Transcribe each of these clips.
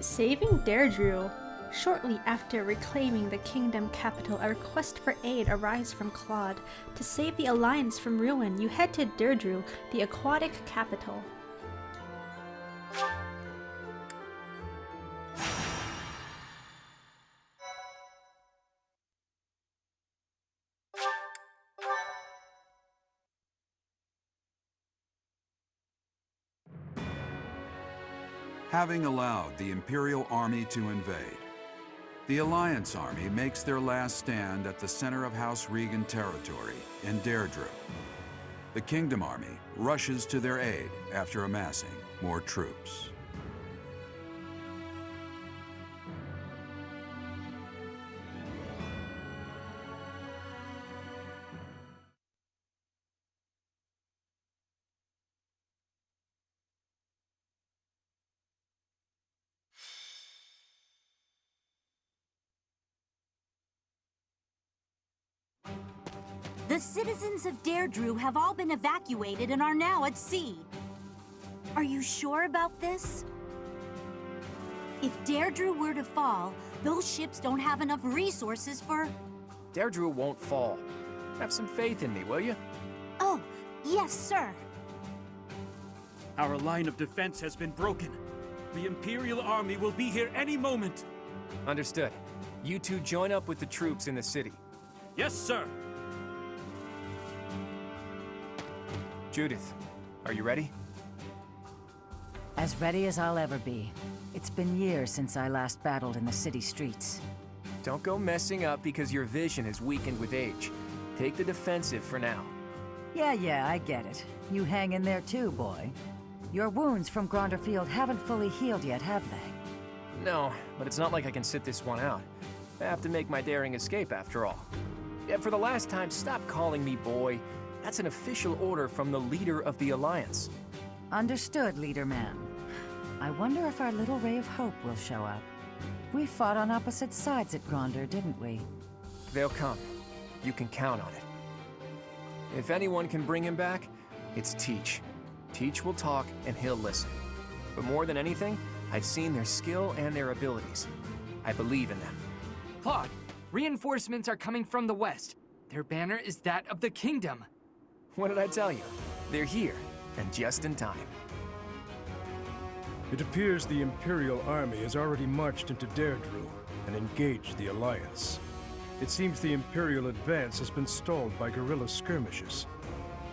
Saving Derdriu. Shortly after reclaiming the kingdom capital, a request for aid arrives from Claude. To save the Alliance from ruin, you head to Derdriu, the aquatic capital. Having allowed the Imperial Army to invade, the Alliance Army makes their last stand at the center of House Regan territory in Derdriu. The Kingdom Army rushes to their aid after amassing more troops. The citizens of Derdriu have all been evacuated and are now at sea. Are you sure about this? If Derdriu were to fall, those ships don't have enough resources for... Derdriu won't fall. Have some faith in me, will you? Oh, yes, sir. Our line of defense has been broken. The Imperial Army will be here any moment. Understood. You two join up with the troops in the city. Yes, sir. Judith, are you ready? As ready as I'll ever be. It's been years since I last battled in the city streets. Don't go messing up because your vision is weakened with age. Take the defensive for now. Yeah, I get it. You hang in there too, boy. Your wounds from Gronderfield haven't fully healed yet, have they? No, but it's not like I can sit this one out. I have to make my daring escape after all. Yeah, for the last time, stop calling me boy. That's an official order from the leader of the Alliance. Understood, Leader Man. I wonder if our little ray of hope will show up. We fought on opposite sides at Gronder, didn't we? They'll come. You can count on it. If anyone can bring him back, it's Teach. Teach will talk and he'll listen. But more than anything, I've seen their skill and their abilities. I believe in them. Claude, reinforcements are coming from the west. Their banner is that of the kingdom. What did I tell you? They're here, and just in time. It appears the Imperial Army has already marched into Derdriu and engaged the Alliance. It seems the Imperial advance has been stalled by guerrilla skirmishes.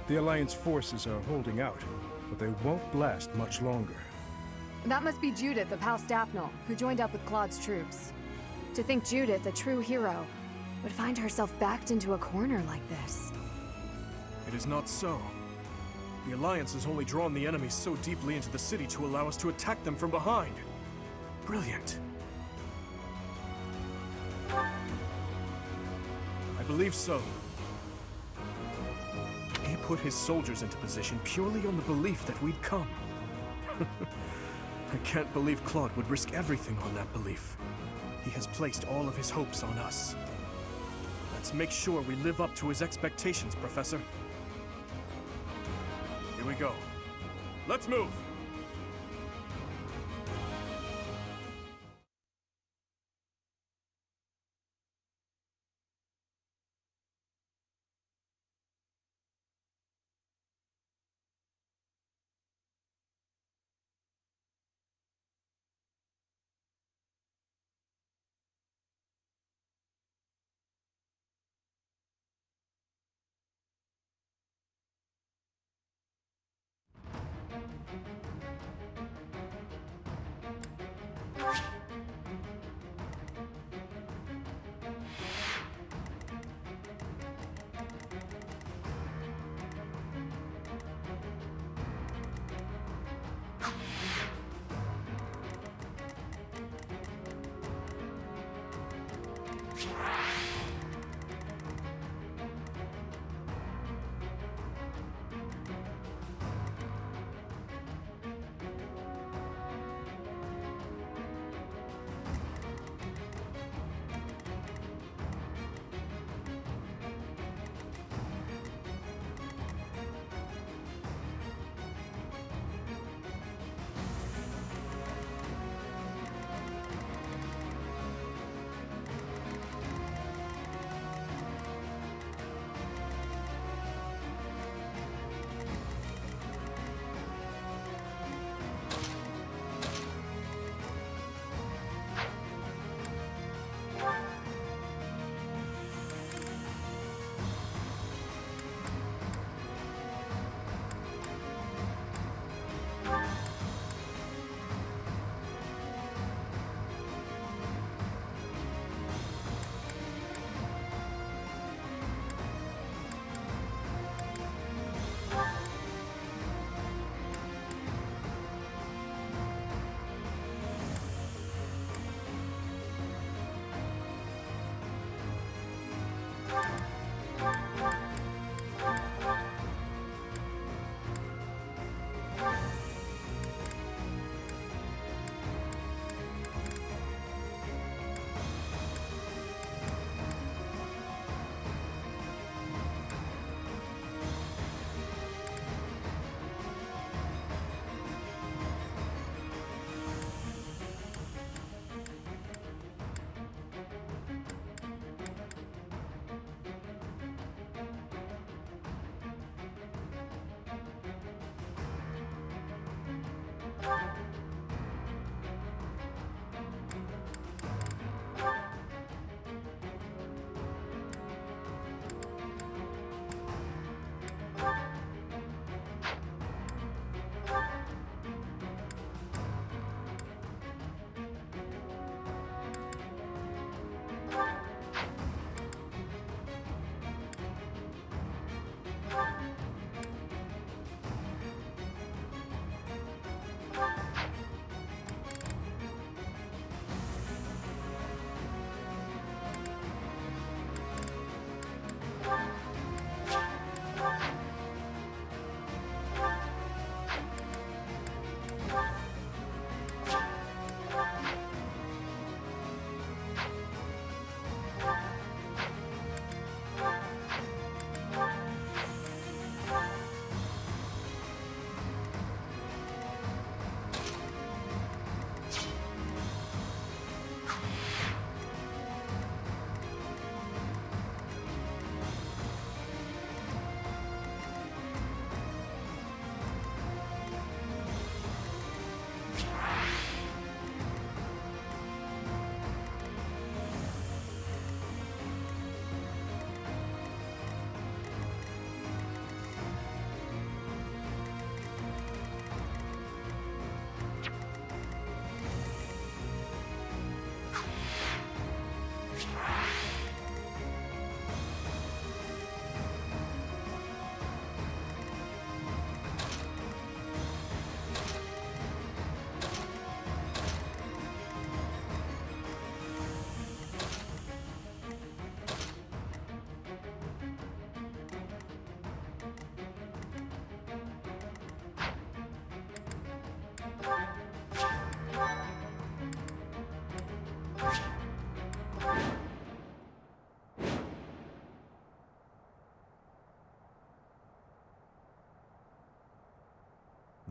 The Alliance forces are holding out, but they won't last much longer. That must be Judith of House Daphne, who joined up with Claude's troops. To think Judith, a true hero, would find herself backed into a corner like this. It is not so. The Alliance has only drawn the enemies so deeply into the city to allow us to attack them from behind. Brilliant. I believe so. He put his soldiers into position purely on the belief that we'd come. I can't believe Claude would risk everything on that belief. He has placed all of his hopes on us. Let's make sure we live up to his expectations, Professor. Here we go. Let's move!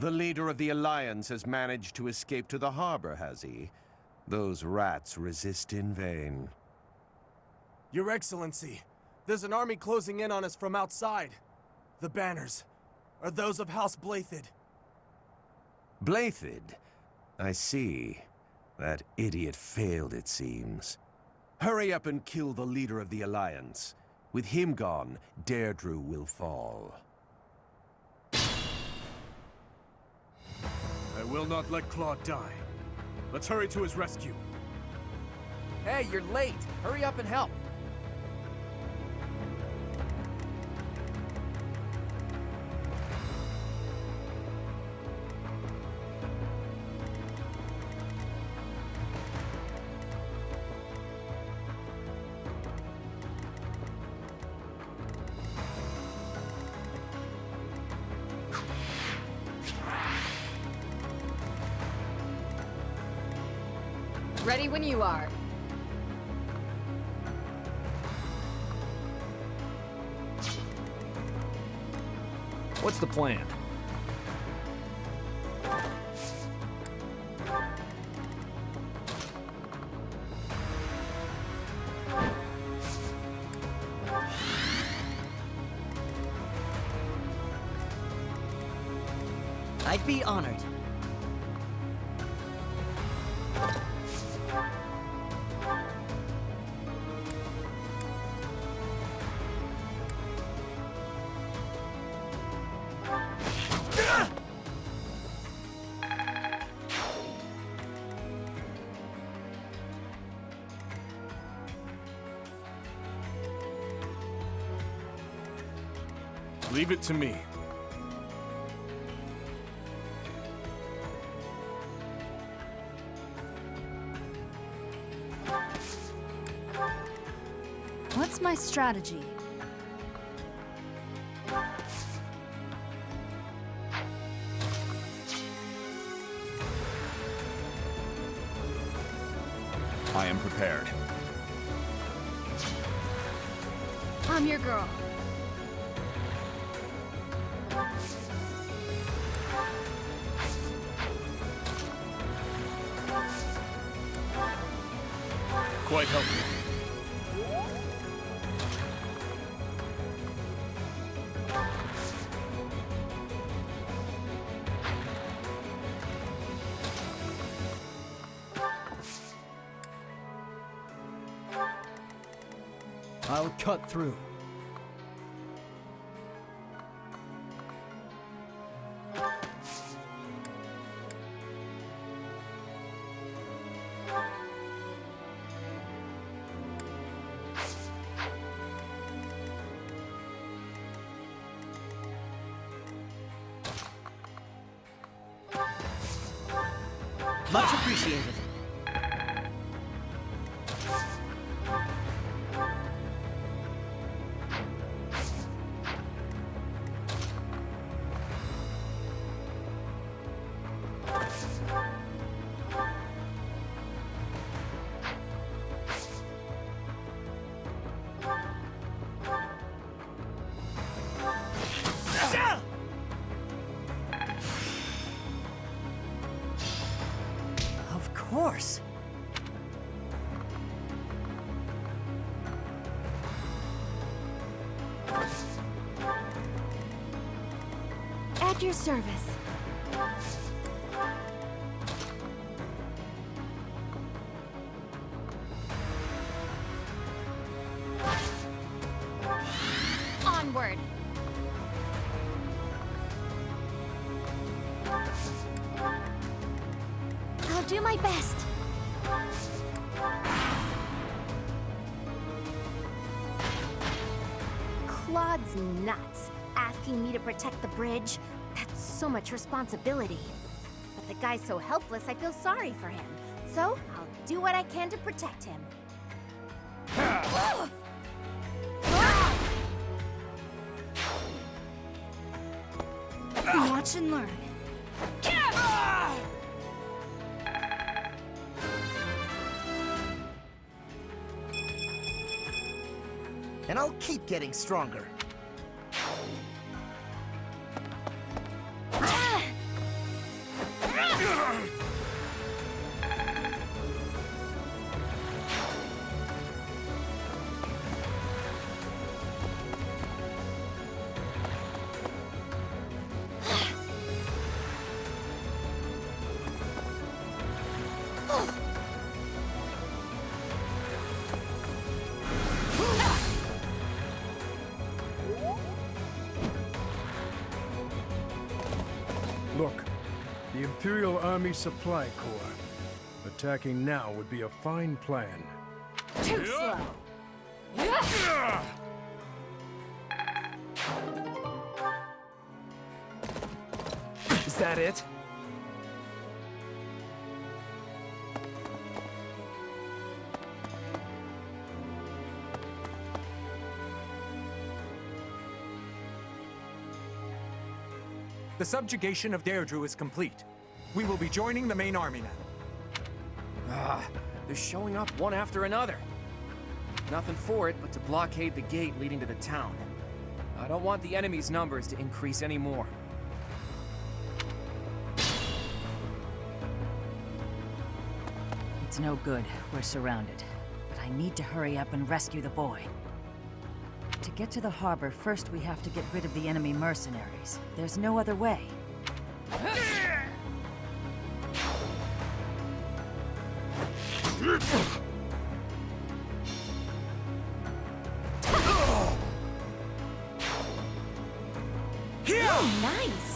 The leader of the Alliance has managed to escape to the harbor, has he? Those rats resist in vain. Your Excellency, there's an army closing in on us from outside. The banners are those of House Blathid. Blathid? I see. That idiot failed, it seems. Hurry up and kill the leader of the Alliance. With him gone, Derdriu will fall. I will not let Claude die. Let's hurry to his rescue. Hey, you're late. Hurry up and help. Ready when you are. What's the plan? I'd be honored. Leave it to me. What's my strategy? I am prepared. I'm your girl. Quite helpful. I'll cut through. Much appreciated. Of course. At your service. Onward. I'll do my best. Claude's nuts, asking me to protect the bridge. That's so much responsibility. But the guy's so helpless, I feel sorry for him. So, I'll do what I can to protect him. Watch and learn. And I'll keep getting stronger. Look, the Imperial Army Supply Corps. Attacking now would be a fine plan. Too slow. Is that it? The subjugation of Derdriu is complete. We will be joining the main army now. They're showing up one after another. Nothing for it but to blockade the gate leading to the town. I don't want the enemy's numbers to increase anymore. It's no good. We're surrounded. But I need to hurry up and rescue the boy. To get to the harbor, first we have to get rid of the enemy mercenaries. There's no other way. Oh, nice.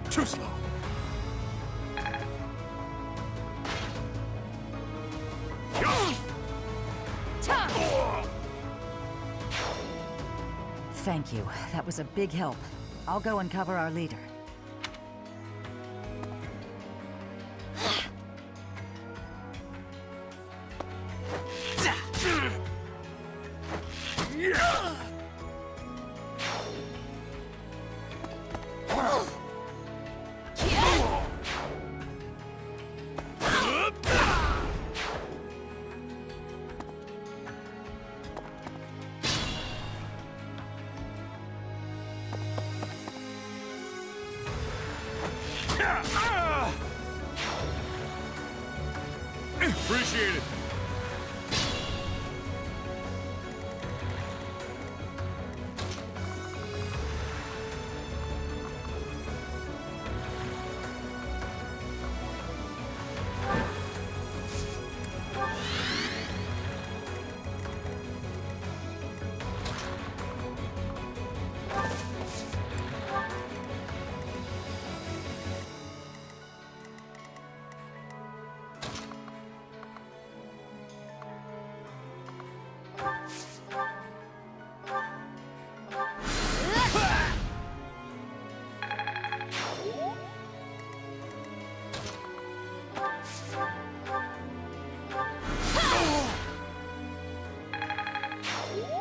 Too slow. Thank you. That was a big help. I'll go and cover our leader. Appreciate it.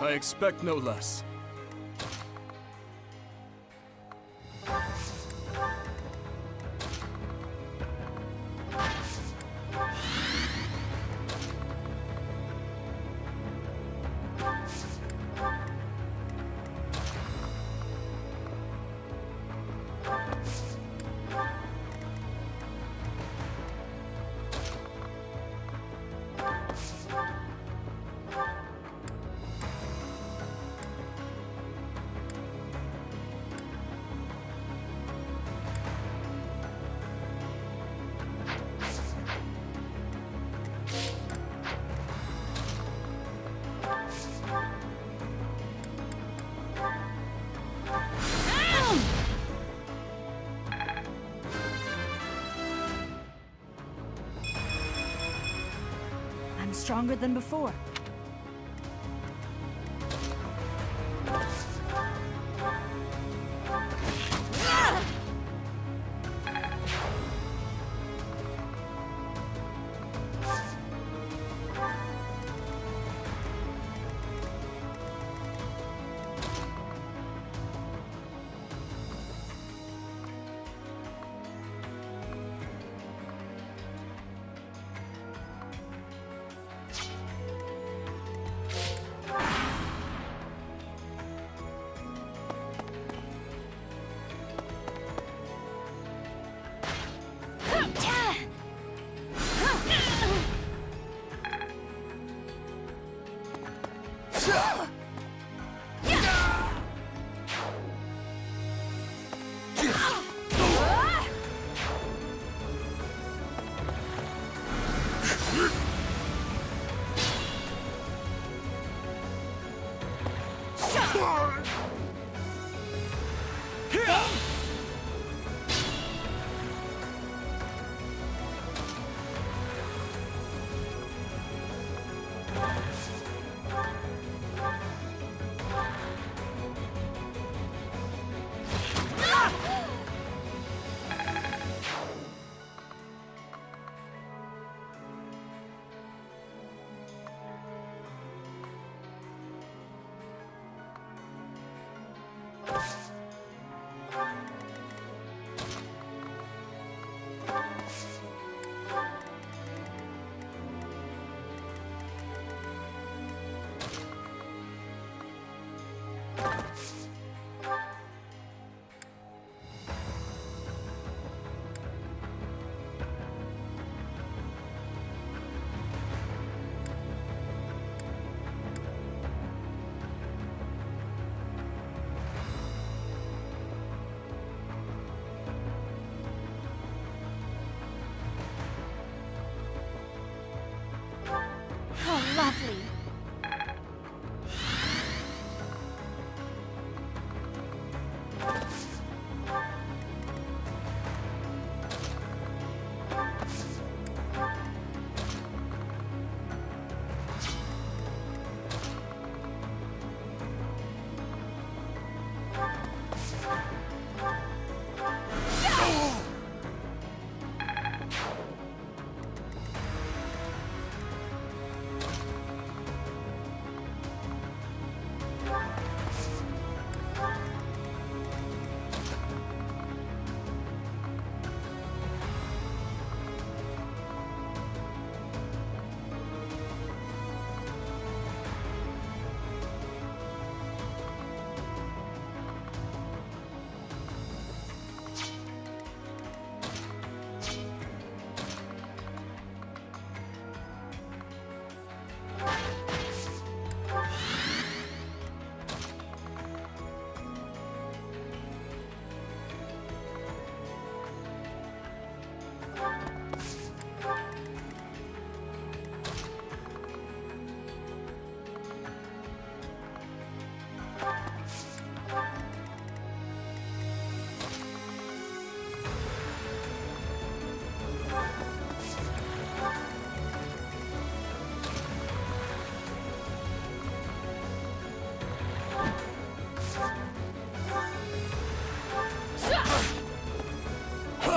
I expect no less. I'm stronger than before.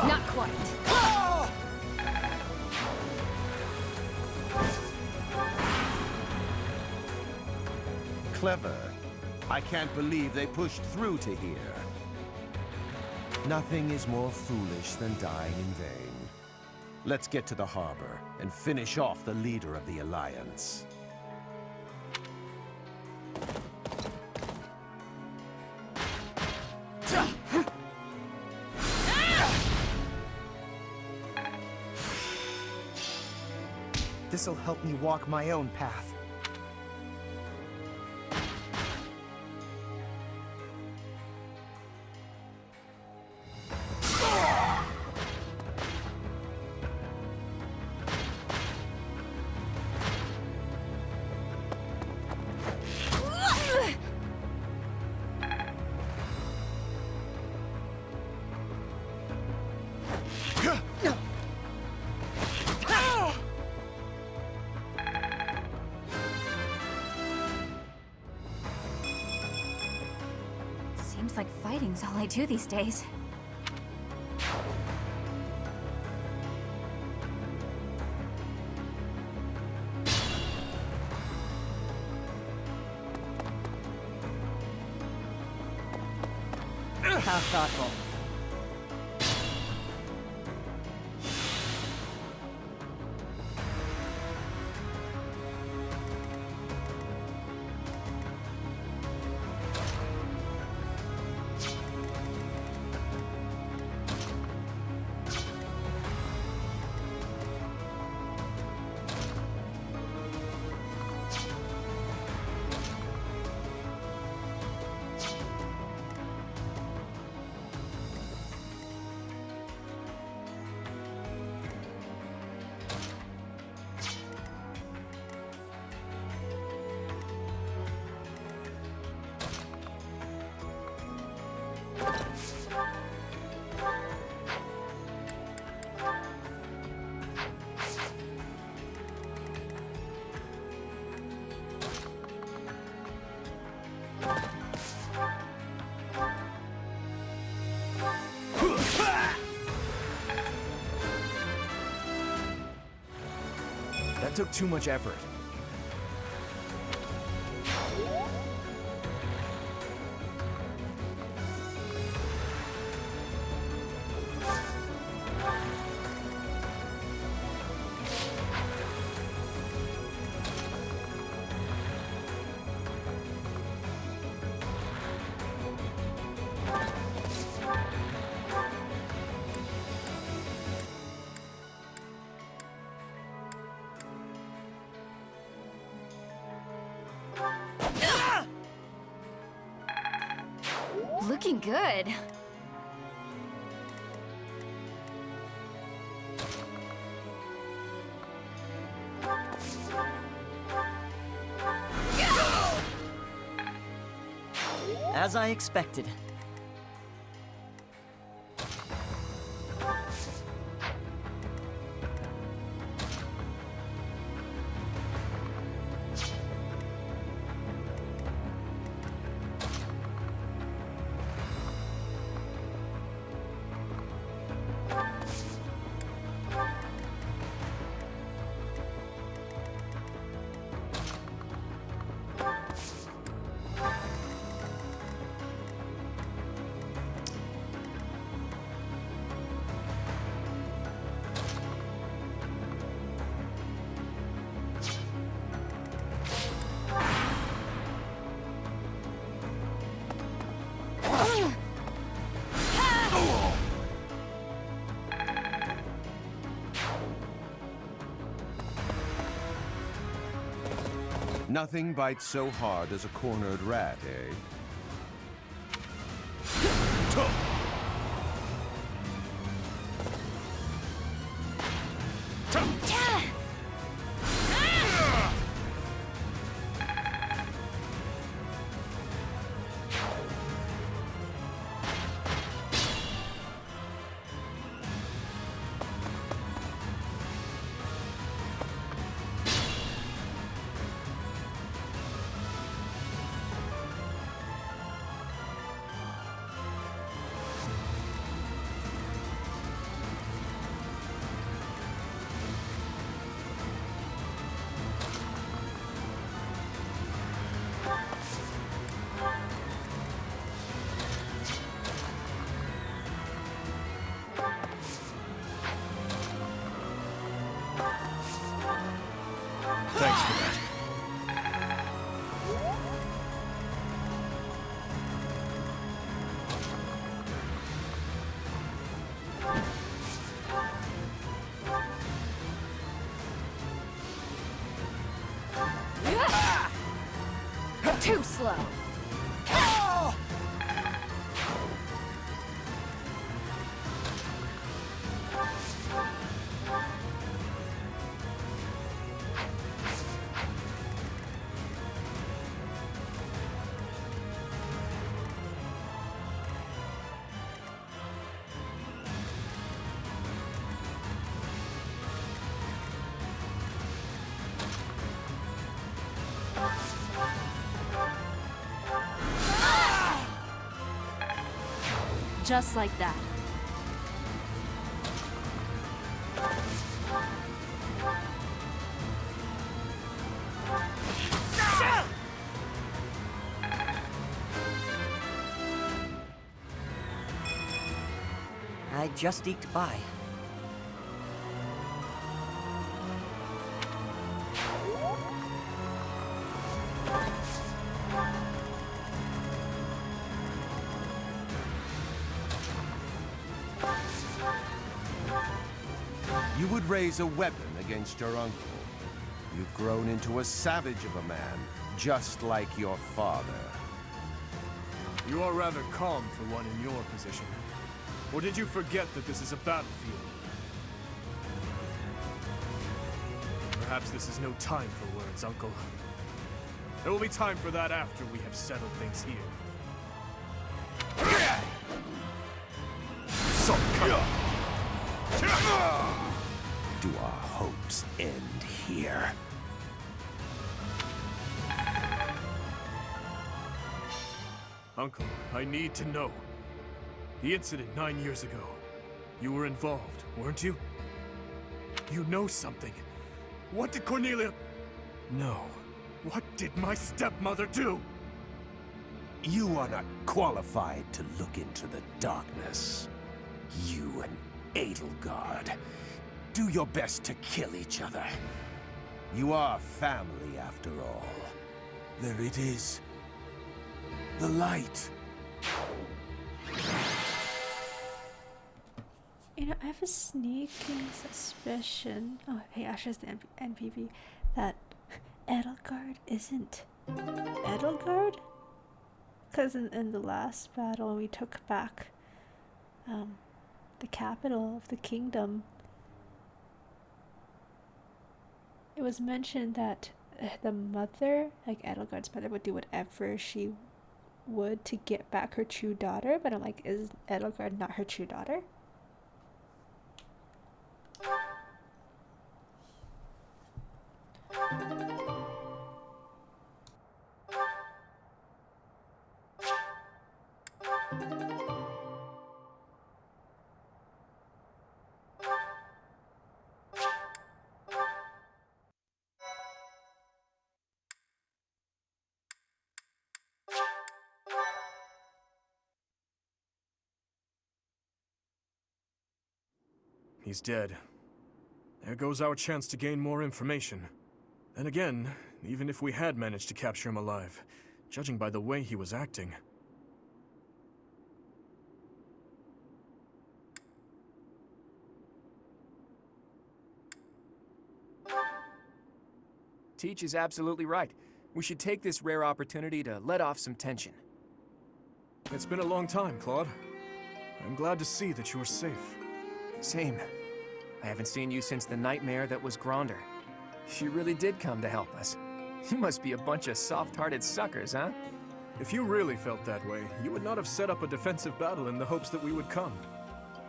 Not quite. Clever. I can't believe they pushed through to here. Nothing is more foolish than dying in vain. Let's get to the harbor and finish off the leader of the Alliance. This'll help me walk my own path. Seems like fighting's all I do these days. How thoughtful. That took too much effort. Looking good. As I expected. Nothing bites so hard as a cornered rat, eh? Too slow. Just like that. I just eked by. You would raise a weapon against your uncle. You've grown into a savage of a man, just like your father. You are rather calm for one in your position. Or did you forget that this is a battlefield? Perhaps this is no time for words, Uncle. There will be time for that after we have settled things here. So come. Do our hopes end here? Uncle, I need to know. The incident 9 years ago. You were involved, weren't you? You know something. What did Cornelia... No. What did my stepmother do? You are not qualified to look into the darkness. You and Edelgard. Do your best to kill each other. You are family, after all. There it is. The light. You know, I have a sneaking suspicion. Oh, hey, Asher's the NPV. That Edelgard isn't Edelgard? Because in the last battle, we took back the capital of the kingdom. It was mentioned that the mother, like Edelgard's mother, would do whatever she would to get back her true daughter. But I'm like, is Edelgard not her true daughter? He's dead. There goes our chance to gain more information. Then again, even if we had managed to capture him alive, judging by the way he was acting... Teach is absolutely right. We should take this rare opportunity to let off some tension. It's been a long time, Claude. I'm glad to see that you're safe. Same. I haven't seen you since the nightmare that was Gronder. She really did come to help us. You must be a bunch of soft-hearted suckers, huh? If you really felt that way, you would not have set up a defensive battle in the hopes that we would come.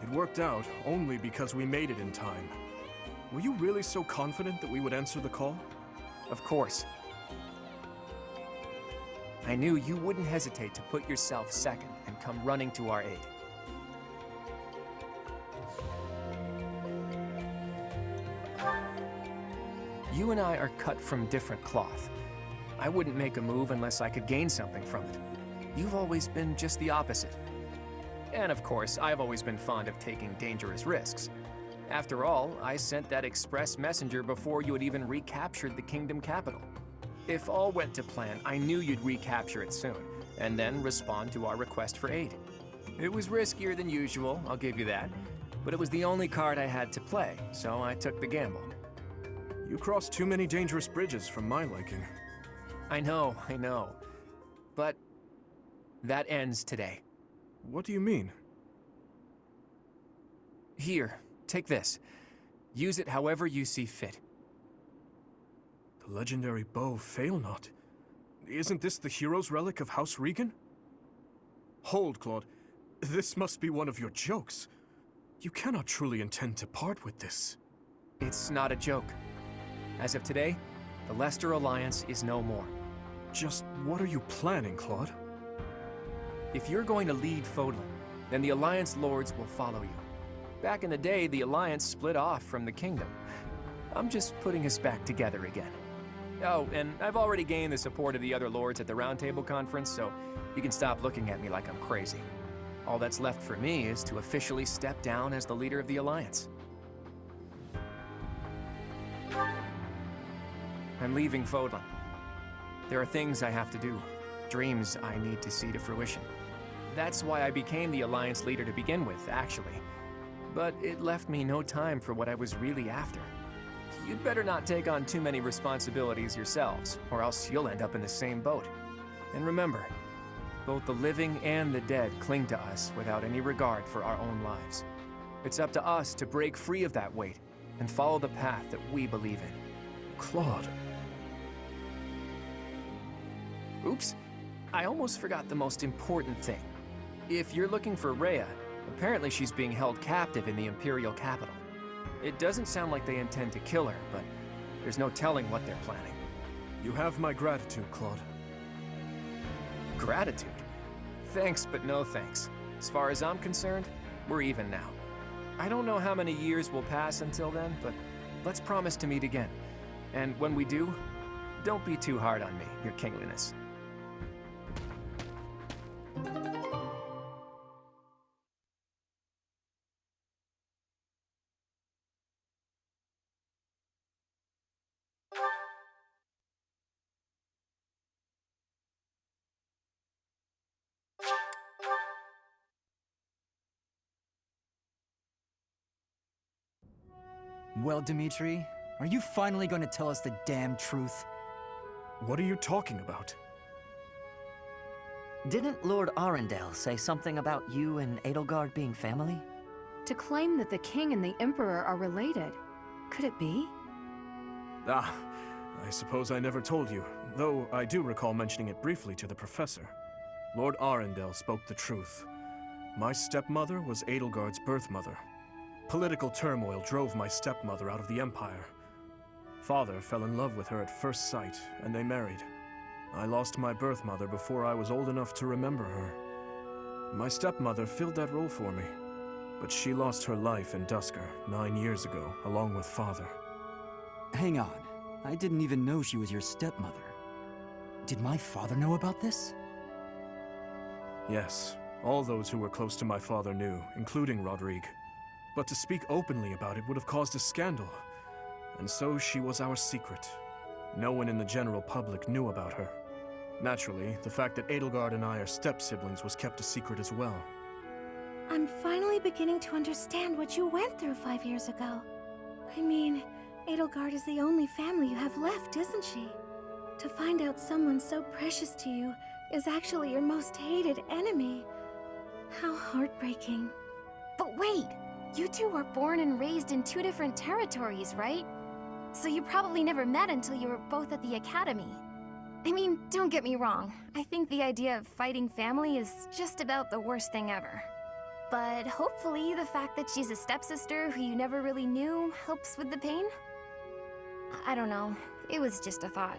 It worked out only because we made it in time. Were you really so confident that we would answer the call? Of course. I knew you wouldn't hesitate to put yourself second and come running to our aid. You and I are cut from different cloth. I wouldn't make a move unless I could gain something from it. You've always been just the opposite. And of course, I've always been fond of taking dangerous risks. After all, I sent that express messenger before you had even recaptured the kingdom capital. If all went to plan, I knew you'd recapture it soon, and then respond to our request for aid. It was riskier than usual, I'll give you that, but it was the only card I had to play, so I took the gamble. You crossed too many dangerous bridges for my liking. I know. But that ends today. What do you mean? Here, take this. Use it however you see fit. The legendary bow Failnaught. Isn't this the hero's relic of House Regan? Hold, Claude. This must be one of your jokes. You cannot truly intend to part with this. It's not a joke. As of today, the Leicester Alliance is no more. Just what are you planning, Claude? If you're going to lead Fodlan, then the Alliance Lords will follow you. Back in the day, the Alliance split off from the Kingdom. I'm just putting us back together again. Oh, and I've already gained the support of the other Lords at the Roundtable Conference, so you can stop looking at me like I'm crazy. All that's left for me is to officially step down as the leader of the Alliance. I'm leaving Fodlan. There are things I have to do, dreams I need to see to fruition. That's why I became the Alliance leader to begin with, actually. But it left me no time for what I was really after. You'd better not take on too many responsibilities yourselves, or else you'll end up in the same boat. And remember, both the living and the dead cling to us without any regard for our own lives. It's up to us to break free of that weight and follow the path that we believe in. Claude. Oops, I almost forgot the most important thing. If you're looking for Rhea, apparently she's being held captive in the Imperial capital. It doesn't sound like they intend to kill her, but there's no telling what they're planning. You have my gratitude, Claude. Gratitude? Thanks, but no thanks. As far as I'm concerned, we're even now. I don't know how many years will pass until then, but let's promise to meet again. And when we do, don't be too hard on me, Your Kingliness. Well, Dimitri, are you finally going to tell us the damn truth? What are you talking about? Didn't Lord Arundel say something about you and Edelgard being family? To claim that the king and the emperor are related. Could it be? Ah, I suppose I never told you, though I do recall mentioning it briefly to the professor. Lord Arundel spoke the truth. My stepmother was Edelgard's birth mother. Political turmoil drove my stepmother out of the Empire. Father fell in love with her at first sight, and they married. I lost my birth mother before I was old enough to remember her. My stepmother filled that role for me, but she lost her life in Dusker 9 years ago, along with Father. Hang on. I didn't even know she was your stepmother. Did my father know about this? Yes, all those who were close to my father knew, including Rodrigue. But to speak openly about it would have caused a scandal. And so she was our secret. No one in the general public knew about her. Naturally, the fact that Edelgard and I are step-siblings was kept a secret as well. I'm finally beginning to understand what you went through 5 years ago. I mean, Edelgard is the only family you have left, isn't she? To find out someone so precious to you is actually your most hated enemy. How heartbreaking. But wait! You two were born and raised in 2 different territories, right? So you probably never met until you were both at the academy. I mean, don't get me wrong. I think the idea of fighting family is just about the worst thing ever. But hopefully the fact that she's a stepsister who you never really knew helps with the pain? I don't know. It was just a thought.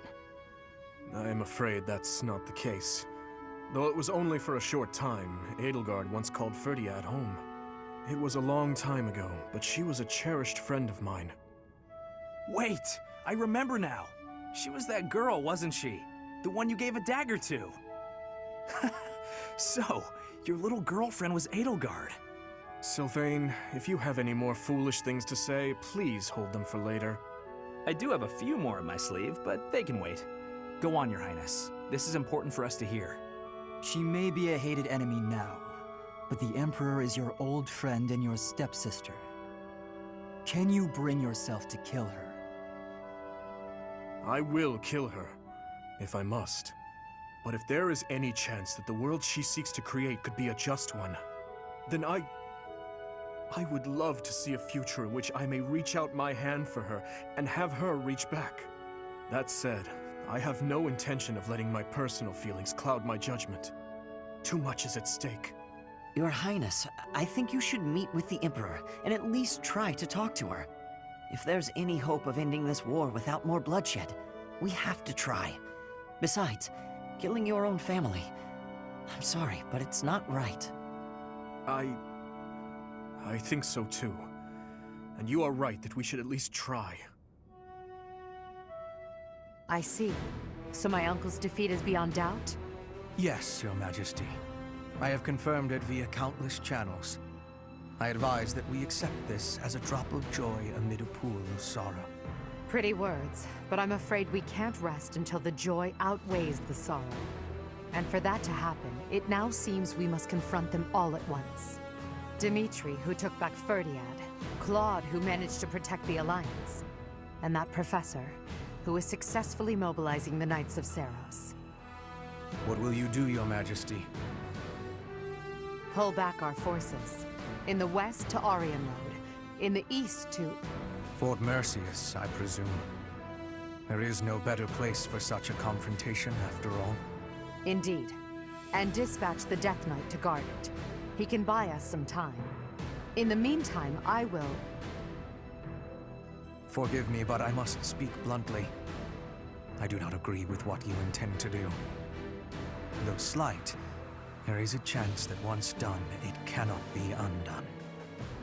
I am afraid that's not the case. Though it was only for a short time, Edelgard once called Ferdiad home. It was a long time ago, but she was a cherished friend of mine. Wait! I remember now! She was that girl, wasn't she? The one you gave a dagger to! So, your little girlfriend was Edelgard. Sylvain, if you have any more foolish things to say, please hold them for later. I do have a few more in my sleeve, but they can wait. Go on, Your Highness. This is important for us to hear. She may be a hated enemy now, but the Emperor is your old friend and your stepsister. Can you bring yourself to kill her? I will kill her, if I must. But if there is any chance that the world she seeks to create could be a just one, then I would love to see a future in which I may reach out my hand for her and have her reach back. That said, I have no intention of letting my personal feelings cloud my judgment. Too much is at stake. Your Highness, I think you should meet with the Emperor and at least try to talk to her. If there's any hope of ending this war without more bloodshed, we have to try. Besides, killing your own family, I'm sorry, but it's not right. I think so too. And you are right that we should at least try. I see. So my uncle's defeat is beyond doubt? Yes, Your Majesty. I have confirmed it via countless channels. I advise that we accept this as a drop of joy amid a pool of sorrow. Pretty words, but I'm afraid we can't rest until the joy outweighs the sorrow. And for that to happen, it now seems we must confront them all at once. Dmitri, who took back Ferdiad, Claude, who managed to protect the Alliance, and that professor, who is successfully mobilizing the Knights of Seros. What will you do, Your Majesty? Pull back our forces. In the west to Arian Road, in the east to... Fort Mercius, I presume. There is no better place for such a confrontation, after all. Indeed. And dispatch the Death Knight to guard it. He can buy us some time. In the meantime, I will... Forgive me, but I must speak bluntly. I do not agree with what you intend to do. Though slight, there is a chance that once done, it cannot be undone.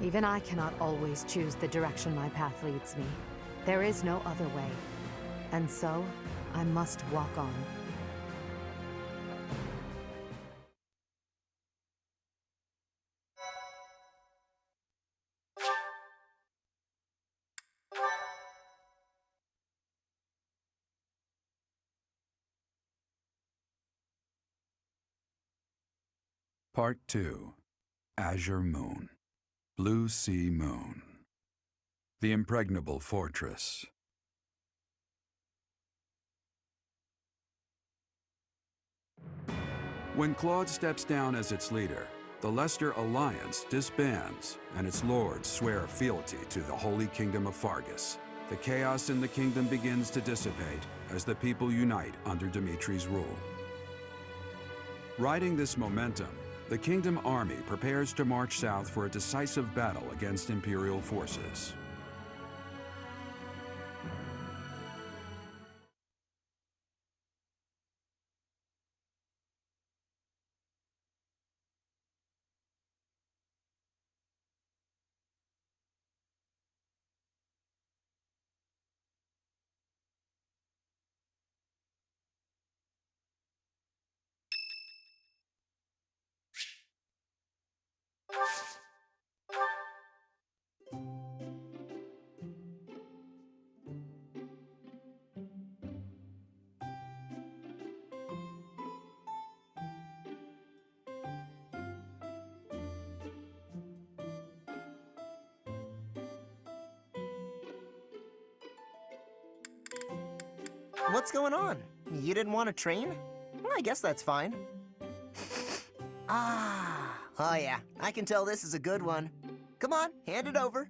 Even I cannot always choose the direction my path leads me. There is no other way. And so, I must walk on. Part 2. Azure Moon. Blue Sea Moon. The Impregnable Fortress. When Claude steps down as its leader, the Leicester Alliance disbands, and its lords swear fealty to the Holy Kingdom of Fargus. The chaos in the kingdom begins to dissipate as the people unite under Dimitri's rule. Riding this momentum, the Kingdom army prepares to march south for a decisive battle against Imperial forces. What's going on? You didn't want to train? Well, I guess that's fine. Oh yeah, I can tell this is a good one. Come on, hand it over.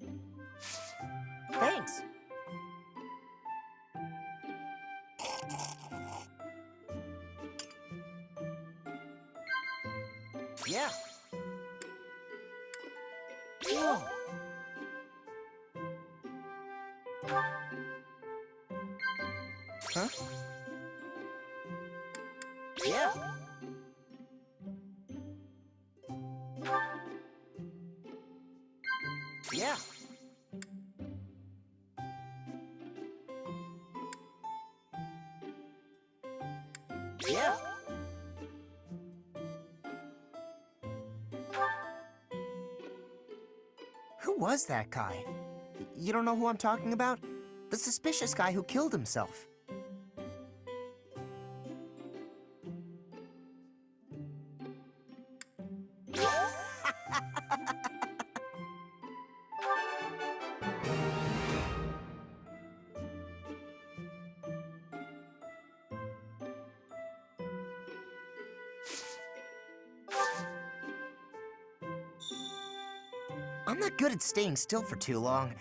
Thanks. Yeah. Whoa. Huh? Yeah. Yeah. Yeah. Who was that guy? You don't know who I'm talking about? The suspicious guy who killed himself. I'm not good at staying still for too long.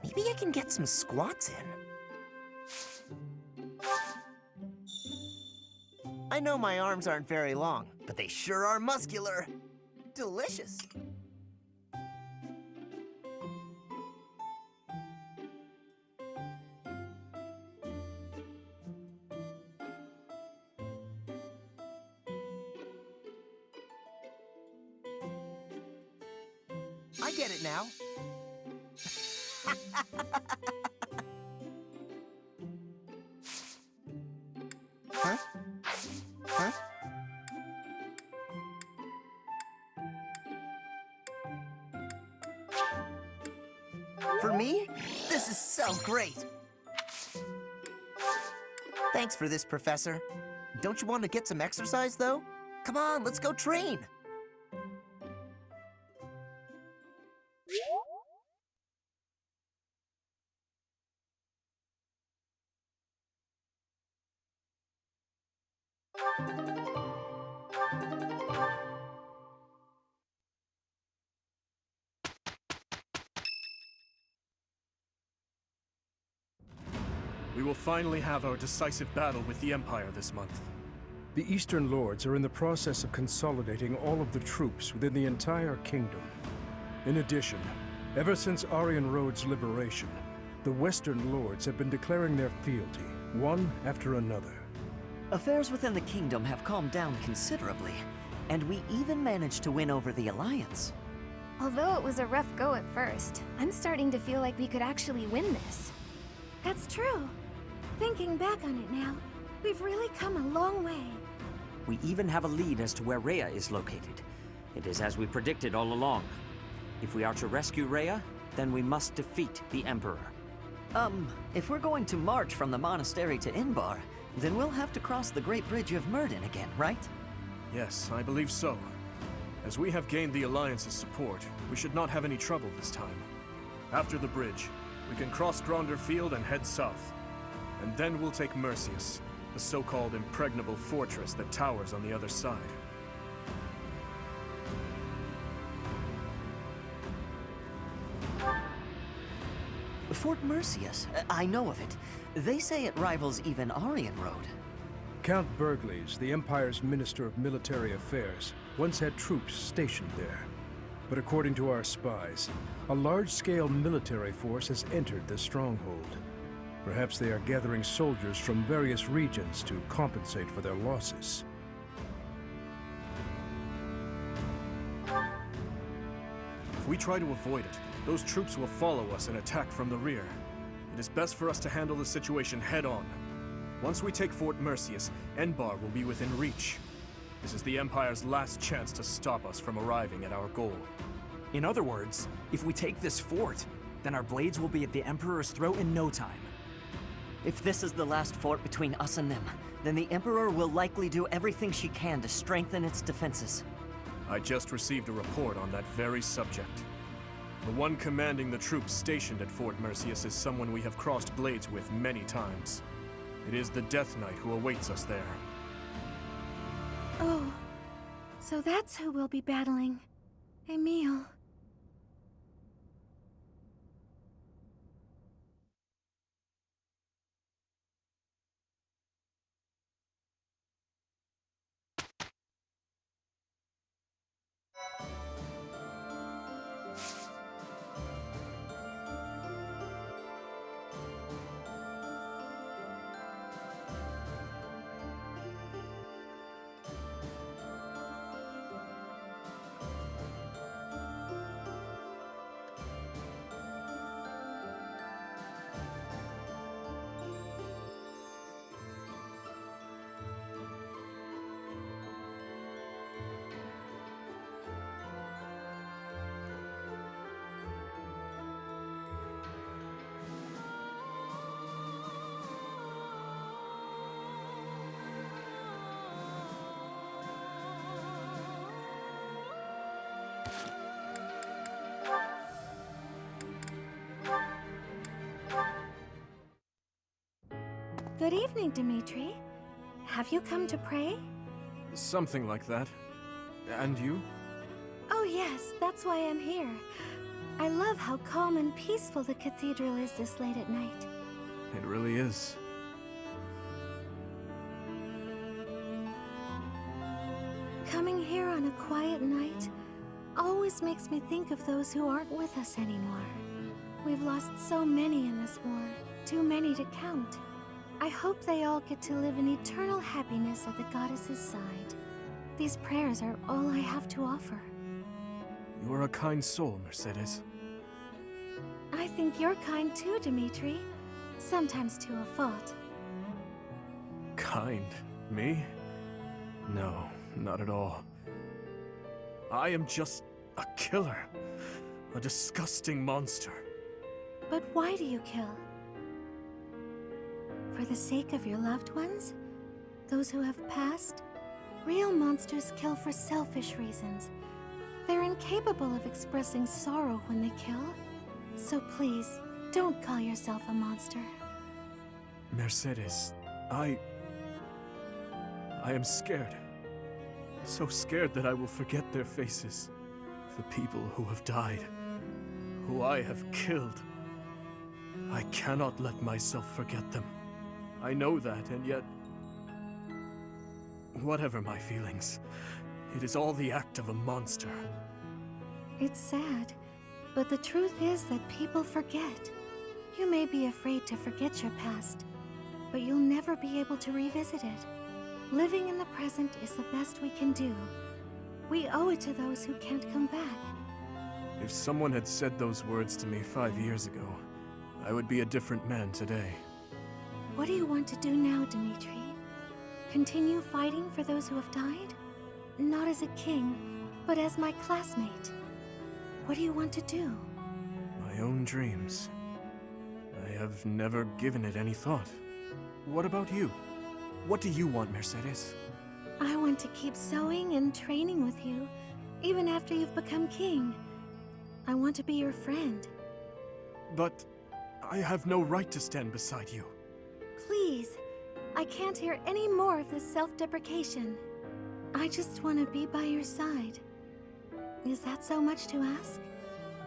Maybe I can get some squats in. I know my arms aren't very long, but they sure are muscular. Delicious. I get it now. Huh? Huh? For me? This is so great! Thanks for this, Professor. Don't you want to get some exercise, though? Come on, let's go train! We will finally have our decisive battle with the Empire this month. The Eastern Lords are in the process of consolidating all of the troops within the entire kingdom. In addition, ever since Aryan Road's liberation, the Western Lords have been declaring their fealty, one after another. Affairs within the kingdom have calmed down considerably, and we even managed to win over the Alliance. Although it was a rough go at first, I'm starting to feel like we could actually win this. That's true. Thinking back on it now, we've really come a long way. We even have a lead as to where Rhea is located. It is as we predicted all along. If we are to rescue Rhea, then we must defeat the Emperor. If we're going to march from the monastery to Inbar, then we'll have to cross the Great Bridge of Myrden again, right? Yes, I believe so. As we have gained the Alliance's support, we should not have any trouble this time. After the bridge, we can cross Gronder Field and head south. And then we'll take Mercius, the so-called impregnable fortress that towers on the other side. Fort Mercius, I know of it. They say it rivals even Aryan Road. Count Burgles, the Empire's Minister of Military Affairs, once had troops stationed there. But according to our spies, a large-scale military force has entered the stronghold. Perhaps they are gathering soldiers from various regions to compensate for their losses. If we try to avoid it, those troops will follow us and attack from the rear. It is best for us to handle the situation head-on. Once we take Fort Mercius, Enbar will be within reach. This is the Empire's last chance to stop us from arriving at our goal. In other words, if we take this fort, then our blades will be at the Emperor's throat in no time. If this is the last fort between us and them, then the Emperor will likely do everything she can to strengthen its defenses. I just received a report on that very subject. The one commanding the troops stationed at Fort Mercius is someone we have crossed blades with many times. It is the Death Knight who awaits us there. Oh, so that's who we'll be battling. Emil. Good evening, Dmitri. Have you come to pray? Something like that. And you? Oh yes, that's why I'm here. I love how calm and peaceful the cathedral is this late at night. It really is. Coming here on a quiet night always makes me think of those who aren't with us anymore. We've lost so many in this war, too many to count. I hope they all get to live in eternal happiness at the goddess's side. These prayers are all I have to offer. You are a kind soul, Mercedes. I think you're kind too, Dmitri. Sometimes to a fault. Kind? Me? No, not at all. I am just a killer. A disgusting monster. But why do you kill? For the sake of your loved ones? Those who have passed? Real monsters kill for selfish reasons. They're incapable of expressing sorrow when they kill. So please, don't call yourself a monster. Mercedes, I am scared. So scared that I will forget their faces. The people who have died. Who I have killed. I cannot let myself forget them. I know that, and yet... Whatever my feelings, it is all the act of a monster. It's sad, but the truth is that people forget. You may be afraid to forget your past, but you'll never be able to revisit it. Living in the present is the best we can do. We owe it to those who can't come back. If someone had said those words to me 5 years ago, I would be a different man today. What do you want to do now, Dmitri? Continue fighting for those who have died? Not as a king, but as my classmate. What do you want to do? My own dreams. I have never given it any thought. What about you? What do you want, Mercedes? I want to keep sewing and training with you, even after you've become king. I want to be your friend. But I have no right to stand beside you. Please, I can't hear any more of this self-deprecation. I just want to be by your side. Is that so much to ask?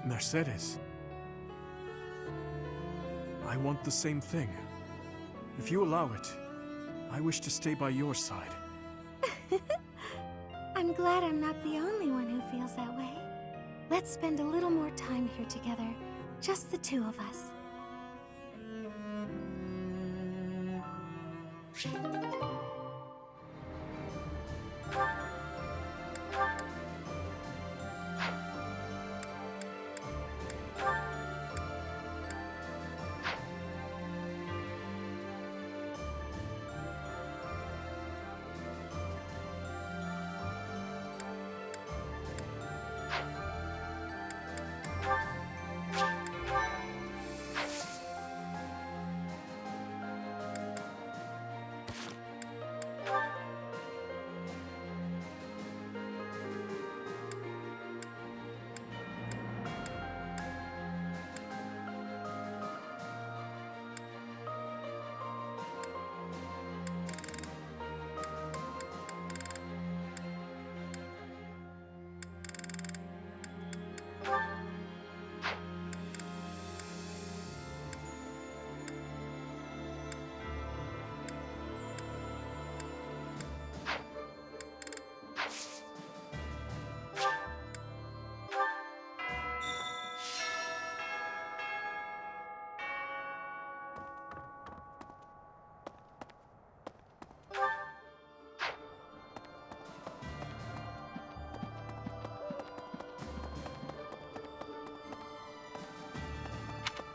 Mercedes. I want the same thing. If you allow it, I wish to stay by your side. I'm glad I'm not the only one who feels that way. Let's spend a little more time here together, just the two of us.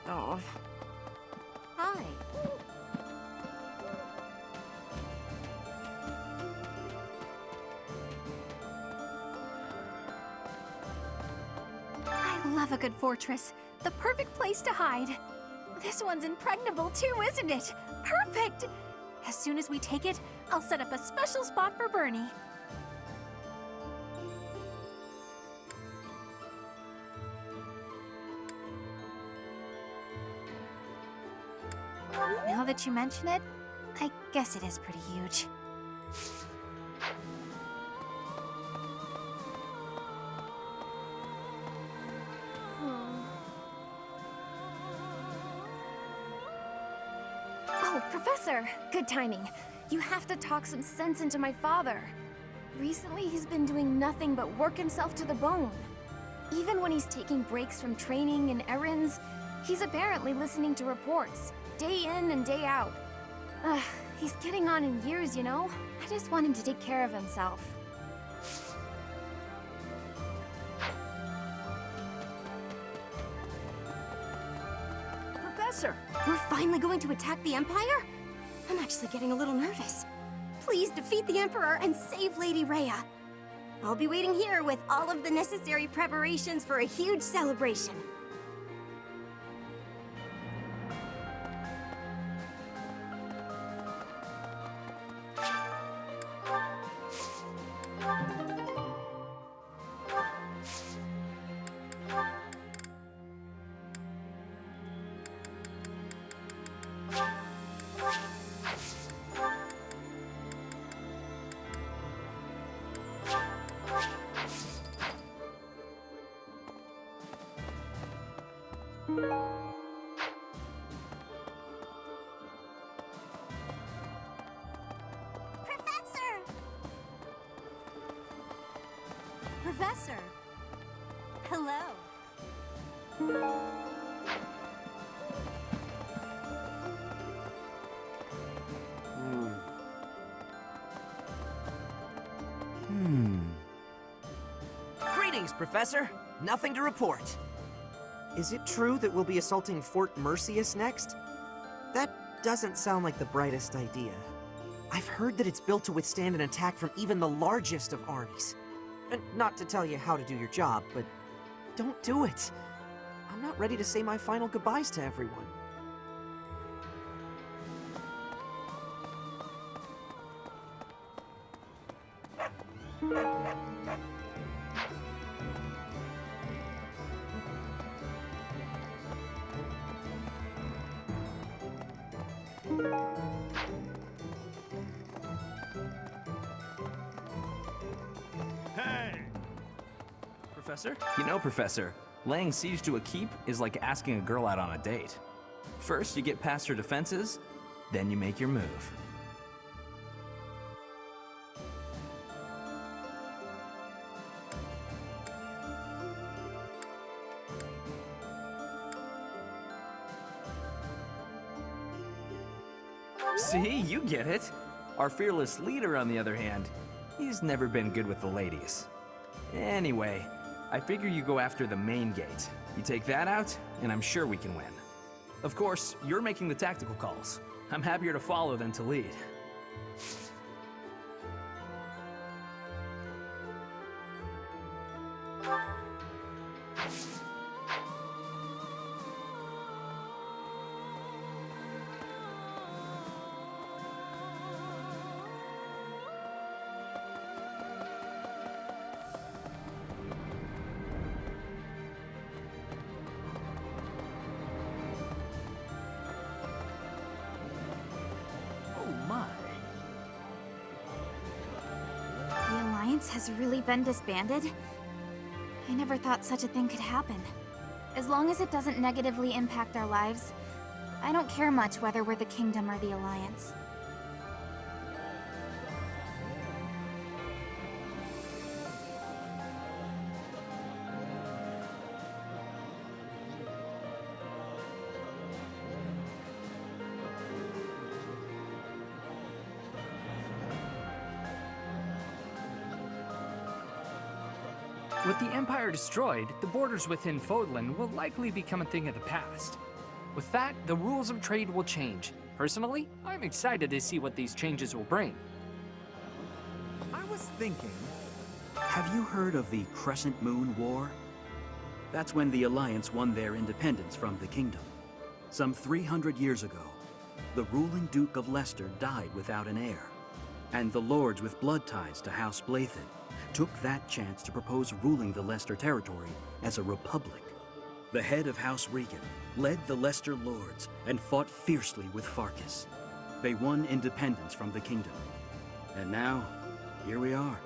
Oh. Hi. I love a good fortress. The perfect place to hide. This one's impregnable too, isn't it? Perfect! As soon as we take it, I'll set up a special spot for Bernie. Now that you mention it, I guess it is pretty huge. Oh, Professor! Good timing. You have to talk some sense into my father. Recently, he's been doing nothing but work himself to the bone. Even when he's taking breaks from training and errands, he's apparently listening to reports, day in and day out. He's getting on in years, you know? I just want him to take care of himself. Professor, we're finally going to attack the Empire? I'm actually getting a little nervous. Please defeat the Emperor and save Lady Rhea. I'll be waiting here with all of the necessary preparations for a huge celebration. Professor! Hello. Greetings, Professor. Nothing to report. Is it true that we'll be assaulting Fort Mercius next? That doesn't sound like the brightest idea. I've heard that it's built to withstand an attack from even the largest of armies. And not to tell you how to do your job, but don't do it. I'm not ready to say my final goodbyes to everyone. Hey! Professor? You know, Professor, laying siege to a keep is like asking a girl out on a date. First, you get past her defenses, then you make your move. See, you get it. Our fearless leader, on the other hand, he's never been good with the ladies. Anyway, I figure you go after the main gate. You take that out, and I'm sure we can win. Of course, you're making the tactical calls. I'm happier to follow than to lead. The Alliance has really been disbanded? I never thought such a thing could happen. As long as it doesn't negatively impact our lives, I don't care much whether we're the Kingdom or the Alliance. With the Empire destroyed, the borders within Fodlan will likely become a thing of the past. With that, the rules of trade will change. Personally, I'm excited to see what these changes will bring. I was thinking, have you heard of the Crescent Moon War? That's when the Alliance won their independence from the Kingdom. Some 300 years ago, the ruling Duke of Leicester died without an heir, and the lords with blood ties to House Blathen took that chance to propose ruling the Leicester territory as a republic. The head of House Regan led the Leicester lords and fought fiercely with Farkas. They won independence from the kingdom. And now, here we are.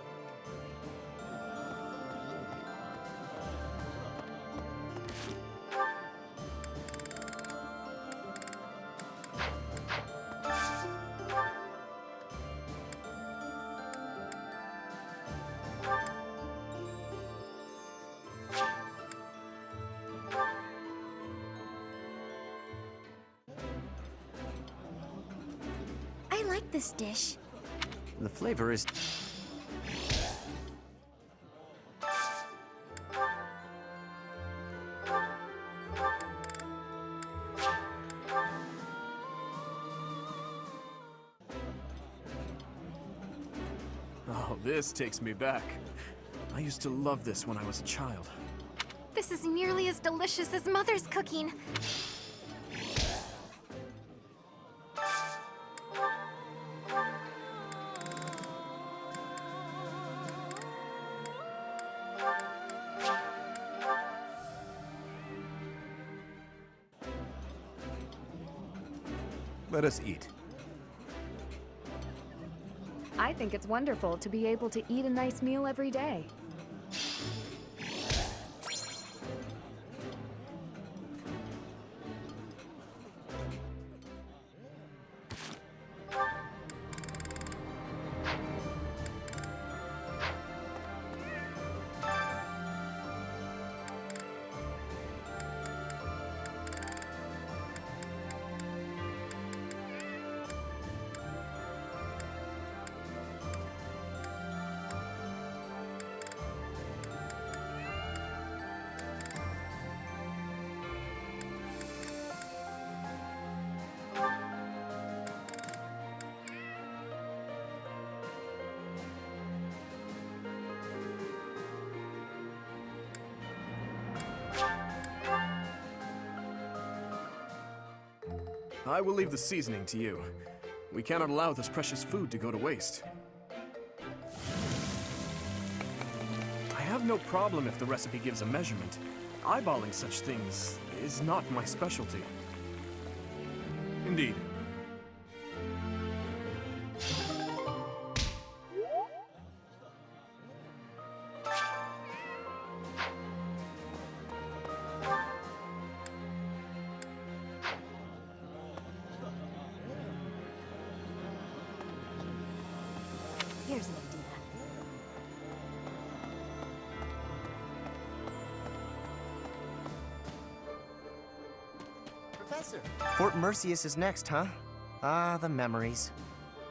like this dish. The flavor is... Oh, this takes me back. I used to love this when I was a child. This is nearly as delicious as Mother's cooking. Let us eat. I think it's wonderful to be able to eat a nice meal every day. I will leave the seasoning to you. We cannot allow this precious food to go to waste. I have no problem if the recipe gives a measurement. Eyeballing such things is not my specialty. Indeed. Here's an idea. Professor! Fort Mercius is next, huh? Ah, the memories.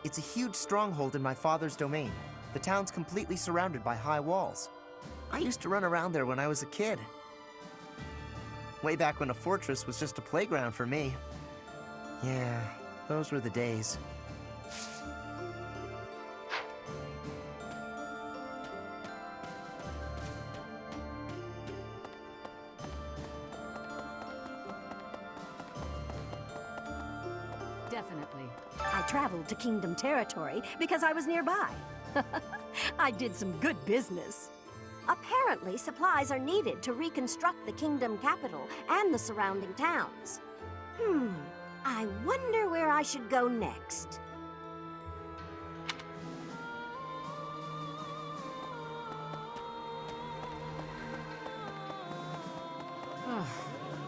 It's a huge stronghold in my father's domain. The town's completely surrounded by high walls. I used to run around there when I was a kid. Way back when a fortress was just a playground for me. Yeah, those were the days. Definitely. I traveled to Kingdom territory because I was nearby. I did some good business. Apparently, supplies are needed to reconstruct the kingdom capital and the surrounding towns. I wonder where I should go next.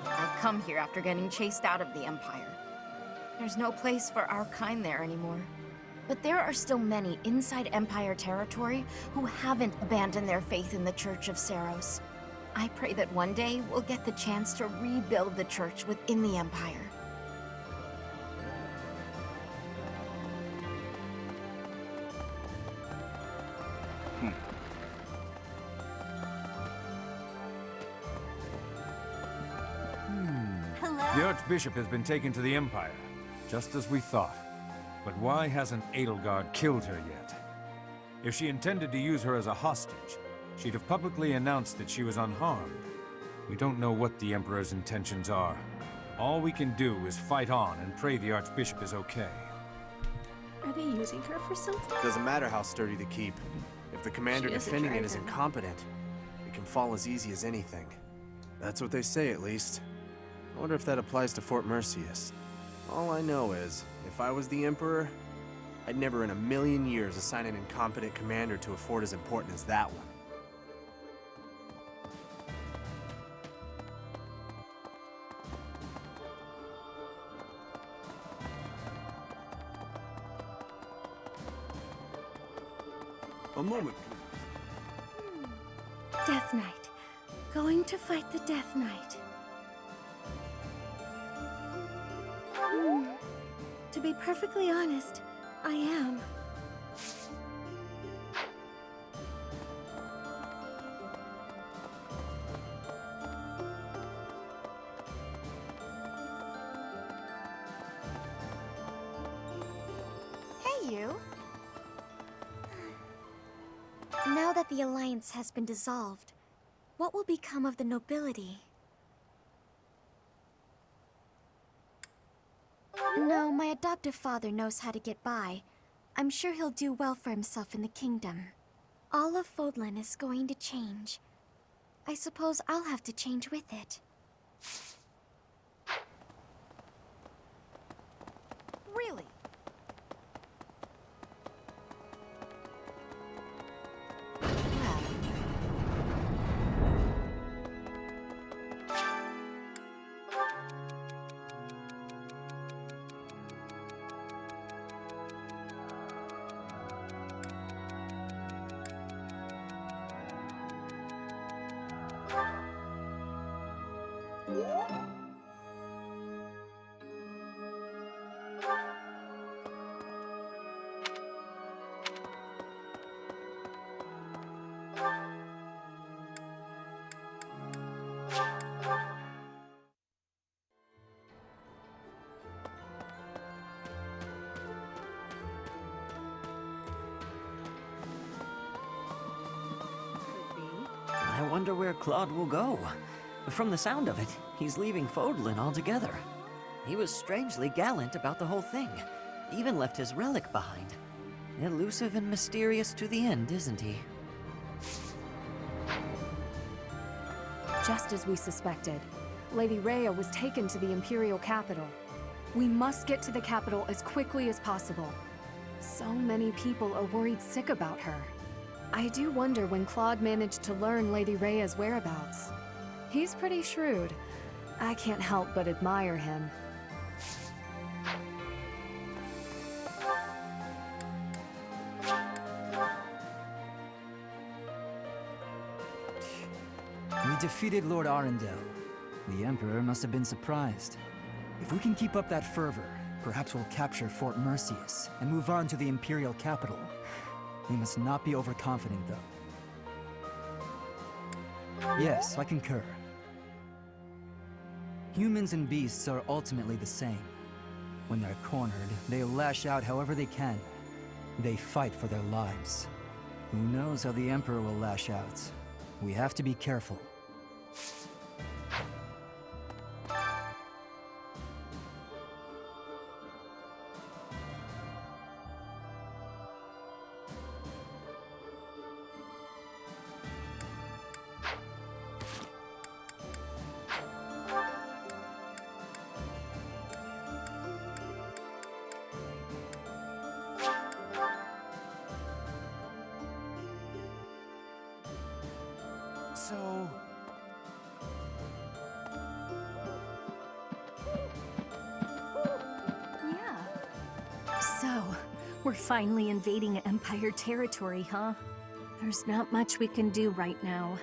I've come here after getting chased out of the Empire. There's no place for our kind there anymore. But there are still many inside Empire territory who haven't abandoned their faith in the Church of Seros. I pray that one day we'll get the chance to rebuild the church within the Empire. The Archbishop has been taken to the Empire, just as we thought. But why hasn't Edelgard killed her yet? If she intended to use her as a hostage, she'd have publicly announced that she was unharmed. We don't know what the Emperor's intentions are. All we can do is fight on and pray the Archbishop is okay. Are they using her for something? Doesn't matter how sturdy the keep. If the commander She is a defending it is dragon. incompetent, it can fall as easy as anything. That's what they say, at least. I wonder if that applies to Fort Mercius. All I know is, if I was the Emperor, I'd never in a million years assign an incompetent commander to a fort as important as that one. A moment, Death Knight. Going to fight the Death Knight. To be perfectly honest, I am. Hey, you. Now that the alliance has been dissolved, what will become of the nobility? No, my adoptive father knows how to get by. I'm sure he'll do well for himself in the kingdom. All of Fodlan is going to change. I suppose I'll have to change with it. Really? I wonder where Claude will go. From the sound of it, he's leaving Fodlan altogether. He was strangely gallant about the whole thing. Even left his relic behind. Elusive and mysterious to the end, isn't he? Just as we suspected, Lady Rhea was taken to the Imperial capital. We must get to the capital as quickly as possible. So many people are worried sick about her. I do wonder when Claude managed to learn Lady Rhea's whereabouts. He's pretty shrewd. I can't help but admire him. We defeated Lord Arundel. The Emperor must have been surprised. If we can keep up that fervor, perhaps we'll capture Fort Mercius and move on to the Imperial capital. We must not be overconfident, though. Yes, I concur. Humans and beasts are ultimately the same. When they're cornered, they lash out however they can. They fight for their lives. Who knows how the Emperor will lash out? We have to be careful. So... Yeah. So, we're finally invading Empire territory, huh? There's not much we can do right now,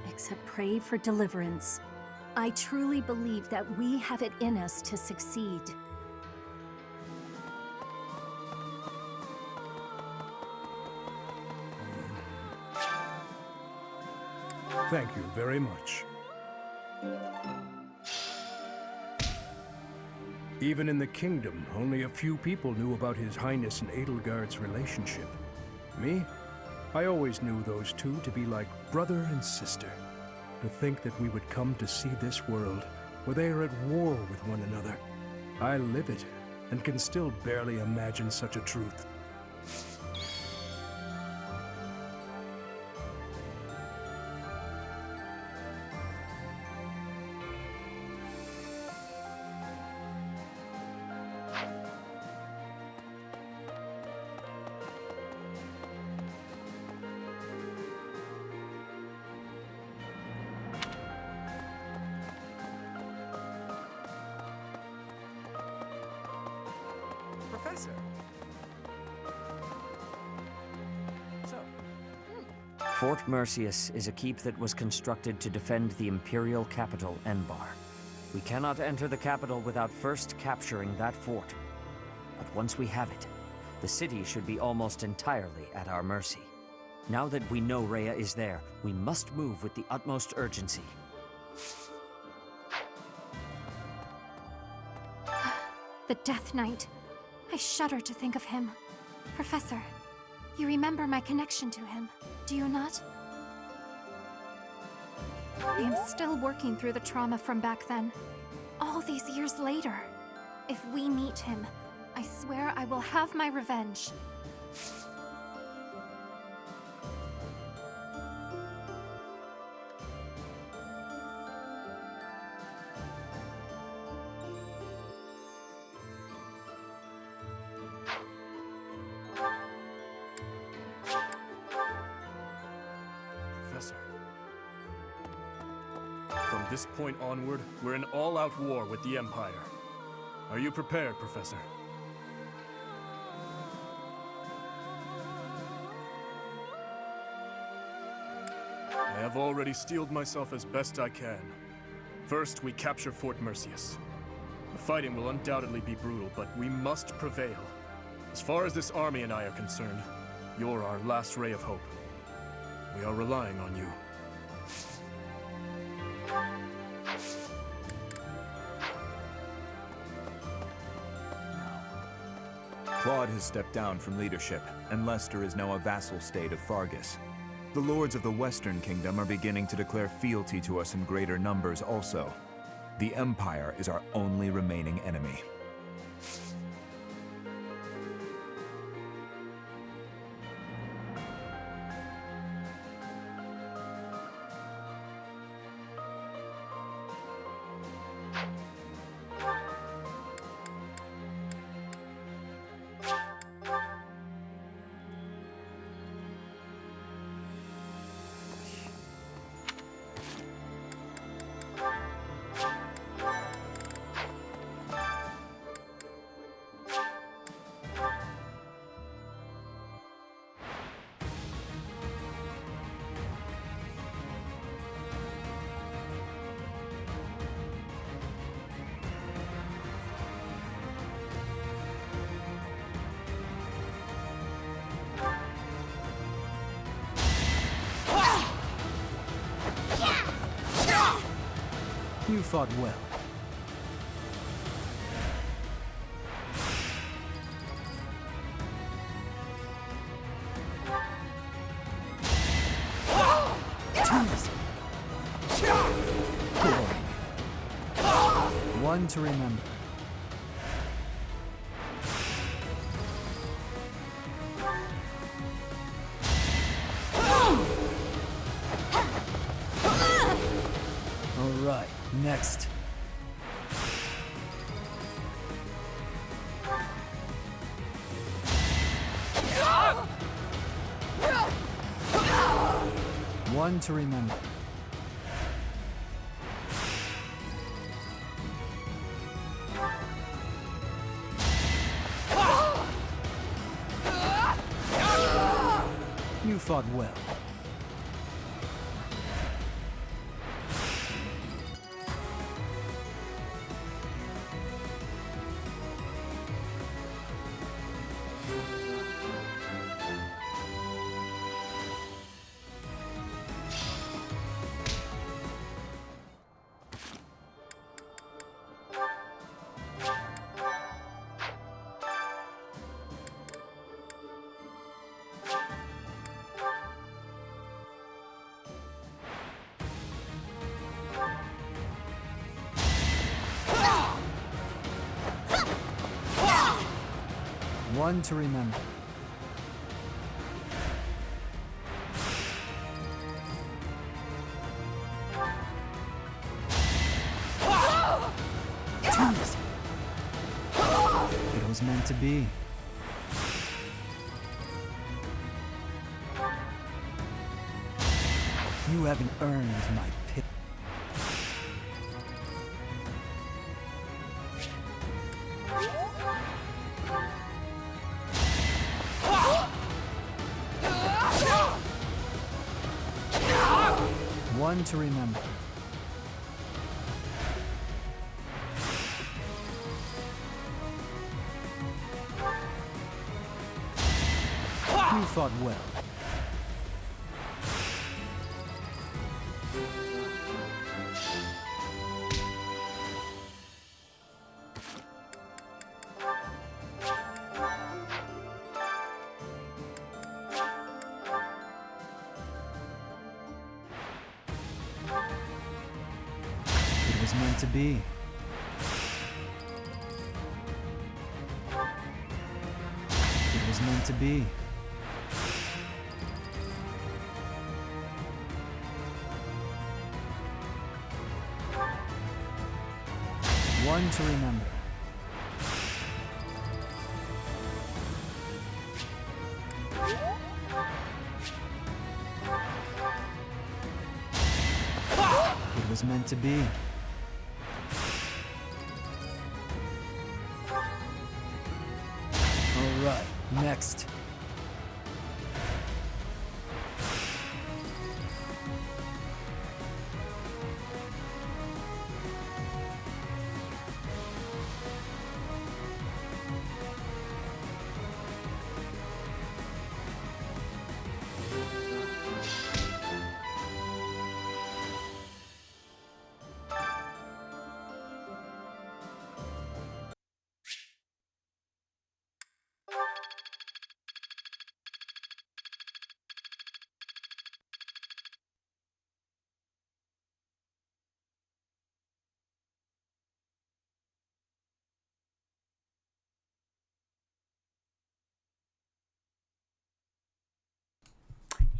except pray for deliverance. I truly believe that we have it in us to succeed. Thank you very much. Even in the kingdom, only a few people knew about His Highness and Edelgard's relationship. Me? I always knew those two to be like brother and sister. To think that we would come to see this world, where they are at war with one another. I live it, and can still barely imagine such a truth. Professor. So, Fort Mercius is a keep that was constructed to defend the Imperial capital, Enbar. We cannot enter the capital without first capturing that fort. But once we have it, The city should be almost entirely at our mercy. Now that we know Rhea is there, we must move with the utmost urgency. The Death Knight. I shudder to think of him. Professor, you remember my connection to him, do you not? I am still working through the trauma from back then. All these years later. If we meet him, I swear I will have my revenge. Professor. From this point onward, we're in all-out war with the Empire. Are you prepared, Professor? I have already steeled myself as best I can. First, we capture Fort Merceus. The fighting will undoubtedly be brutal, but we must prevail. As far as this army and I are concerned, you're our last ray of hope. We are relying on you. Claude has stepped down from leadership, and Leicester is now a vassal state of Fargus. The lords of the Western Kingdom are beginning to declare fealty to us in greater numbers also. The Empire is our only remaining enemy. You fought well. One to remember. All right, next. One to remember. You fought well. One to remember. It was meant to be. You haven't earned my pity. One to remember. You fought well. It was meant to be. It was meant to be. One to remember. It was meant to be. All right, next.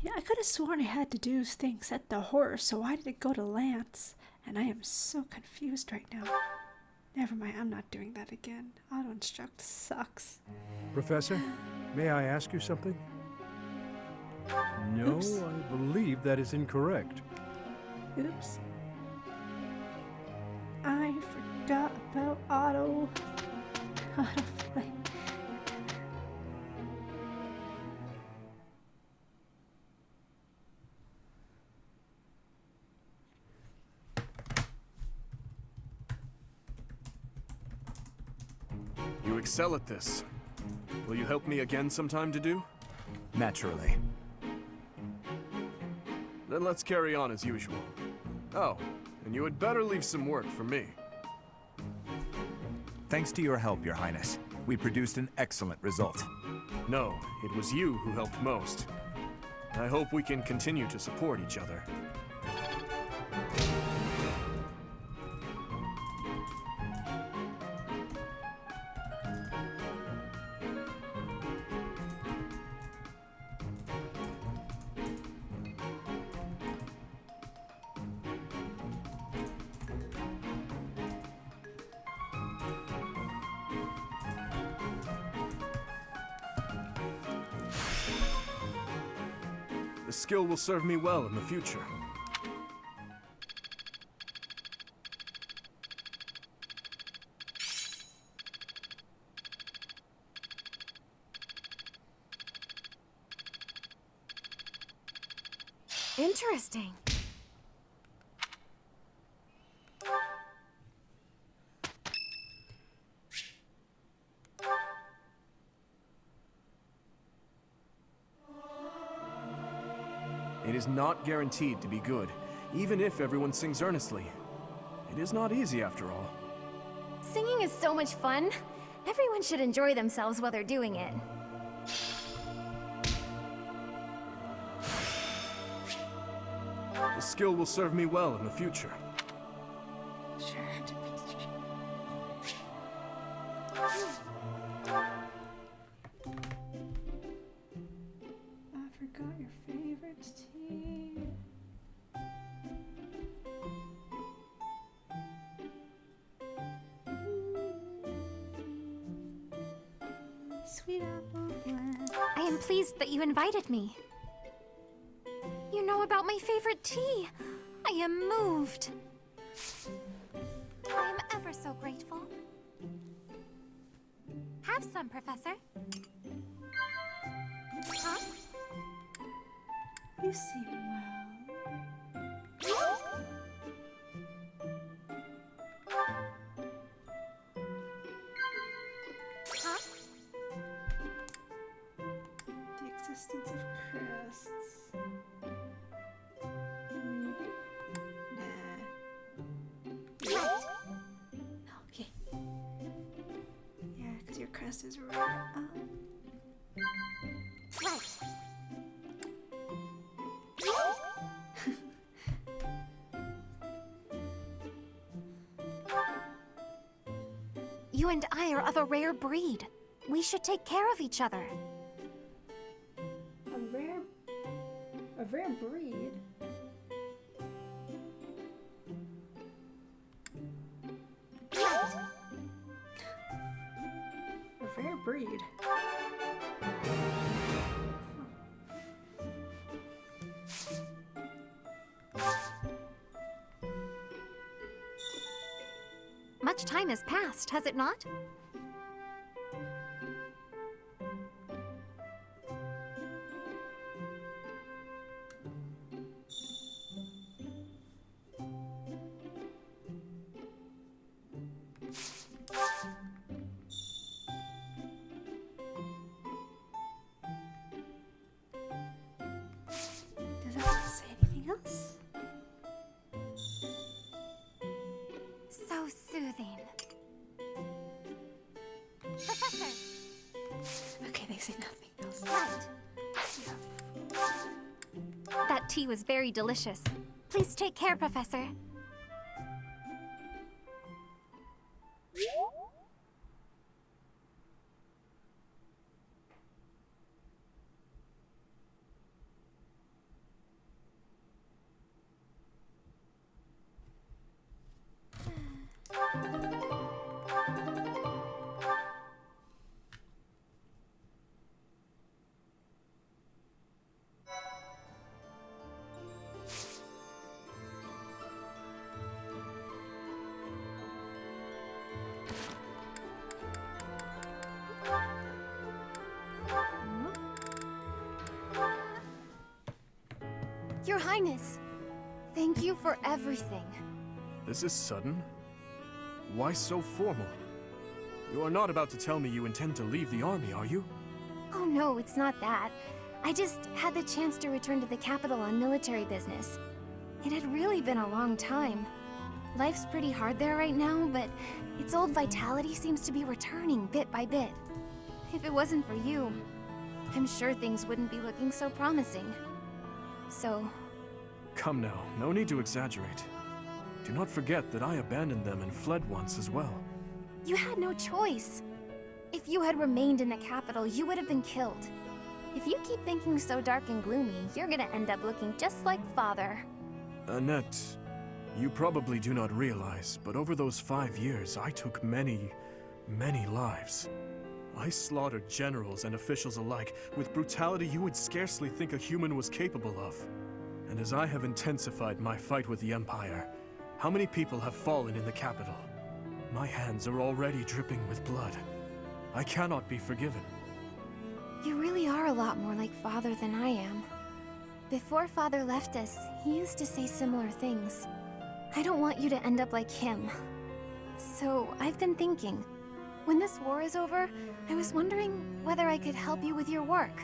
Yeah, I could have sworn I had to do things at the horse, so why did it go to Lance? And I am so confused right now. Never mind, I'm not doing that again. Auto-instruct sucks. Professor, may I ask you something? No, Oops. I believe that is incorrect. Oops. I forgot about autoplay. You excel at this. Will you help me again sometime to do? Naturally. Then let's carry on as usual. Oh, and you had better leave some work for me. Thanks to your help, Your Highness, we produced an excellent result. No, it was you who helped most. I hope we can continue to support each other. The skill will serve me well in the future. Interesting. It is not guaranteed to be good, even if everyone sings earnestly. It is not easy after all. Singing is so much fun. Everyone should enjoy themselves while they're doing it. The skill will serve me well in the future. Sure. I forgot your favorite tea. Sweet apple blend. I am pleased that you invited me. You know about my favorite tea. I am moved. I am ever so grateful. Have some, Professor. Huh? You seem well. Huh? The crest is right. You and I are of a rare breed. We should take care of each other. A rare breed? A rare breed? Much time has passed, has it not? Does that say anything else? So soothing. Professor! Okay, they say nothing else. Right. That tea was very delicious. Please take care, Professor. Your Highness, thank you for everything. This is sudden? Why so formal? You are not about to tell me you intend to leave the army, are you? Oh no, it's not that. I just had the chance to return to the capital on military business. It had really been a long time. Life's pretty hard there right now, but its old vitality seems to be returning bit by bit. If it wasn't for you, I'm sure things wouldn't be looking so promising. So... Come now, no need to exaggerate. Do not forget that I abandoned them and fled once as well. You had no choice. If you had remained in the capital, you would have been killed. If you keep thinking so dark and gloomy, you're gonna end up looking just like Father. Annette, you probably do not realize, but over those 5 years, I took many lives. I slaughtered generals and officials alike with brutality you would scarcely think a human was capable of. And as I have intensified my fight with the Empire, how many people have fallen in the capital? My hands are already dripping with blood. I cannot be forgiven. You really are a lot more like Father than I am. Before Father left us, he used to say similar things. I don't want you to end up like him. So, I've been thinking, when this war is over, I was wondering whether I could help you with your work.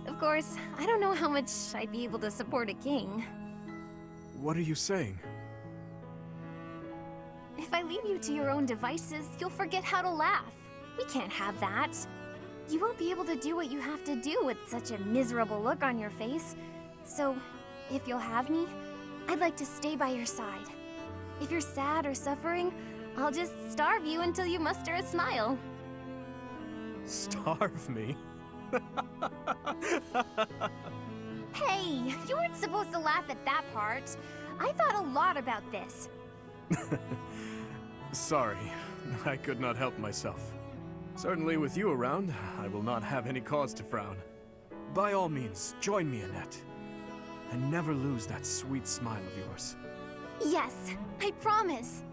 Of course, I don't know how much I'd be able to support a king. What are you saying? If I leave you to your own devices, you'll forget how to laugh. We can't have that. You won't be able to do what you have to do with such a miserable look on your face. So, if you'll have me, I'd like to stay by your side. If you're sad or suffering, I'll just starve you until you muster a smile. Starve me? Hey, you weren't supposed to laugh at that part. I thought a lot about this. Sorry, I could not help myself. Certainly with you around, I will not have any cause to frown. By all means, join me, Annette. And never lose that sweet smile of yours. Yes, I promise.